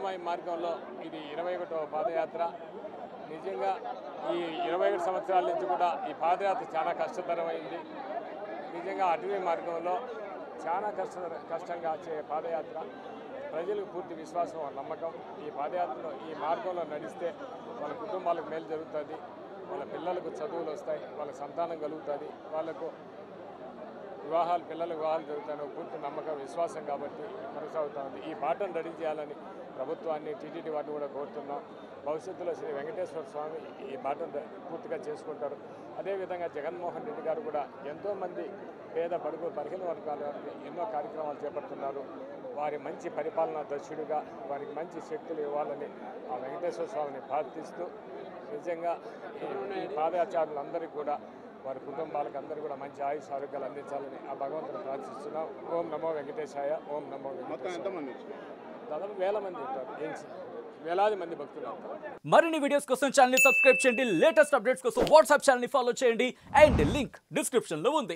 కృష్ణమాయి మార్గంలో ఇది 21వ పాదయాత్ర. నిజంగా ఈ 21 సంవత్సరాల నుంచి కూడా ఈ పాదయాత్ర చాలా కష్టతరమైంది. నిజంగా అటవీ మార్గంలో చాలా కష్టంగా వచ్చే పాదయాత్ర. ప్రజలకు పూర్తి విశ్వాసం, నమ్మకం ఈ పాదయాత్రలో ఈ మార్గంలో నడిస్తే వాళ్ళ కుటుంబాలకు మేలు జరుగుతుంది, వాళ్ళ పిల్లలకు చదువులు వస్తాయి, వాళ్ళ సంతానం కలుగుతుంది, వాళ్ళకు పిల్లలకు వివాహాలు జరుగుతాయని పూర్తి నమ్మకం, విశ్వాసం కాబట్టి కొనసాగుతూ ఉంది. ఈ బాటను రెడీ చేయాలని ప్రభుత్వాన్ని, టీటీడీ వారిని కూడా కోరుతున్నాం. భవిష్యత్తులో శ్రీ వెంకటేశ్వర స్వామి ఈ బాటను పూర్తిగా చేసుకుంటారు. అదేవిధంగా జగన్మోహన్ రెడ్డి గారు కూడా ఎంతోమంది పేద బడుగు బలహీన వర్గాలకి ఎన్నో కార్యక్రమాలు చేపడుతున్నారు. వారి మంచి పరిపాలనా దక్షుడిగా వారికి మంచి శక్తులు ఇవ్వాలని ఆ వెంకటేశ్వర స్వామిని ప్రార్థిస్తూ నిజంగా ఈ పాదయాత్రలందరికీ కూడా వారి కుటుంబాలకు అందరూ కూడా మంచి ఆయుష్ ఆరోగ్యాలు అందించాలని ఆ భగవంతుని ప్రార్థిస్తున్నాం. ఓం నమో వెంకటేశాయ, ఓం నమో వెంకటేశాయ. దాదాపు వేల మంది ఉంటారు, వేలాది మంది భక్తులు. మరిన్ని వీడియోస్ కోసం ఛానల్ ని సబ్స్క్రైబ్ చేయండి, లేటెస్ట్ అప్డేట్స్ కోసం వాట్సాప్ ఛానల్ ని ఫాలో చేయండి అండ్ లింక్ డిస్క్రిప్షన్ లో ఉంది.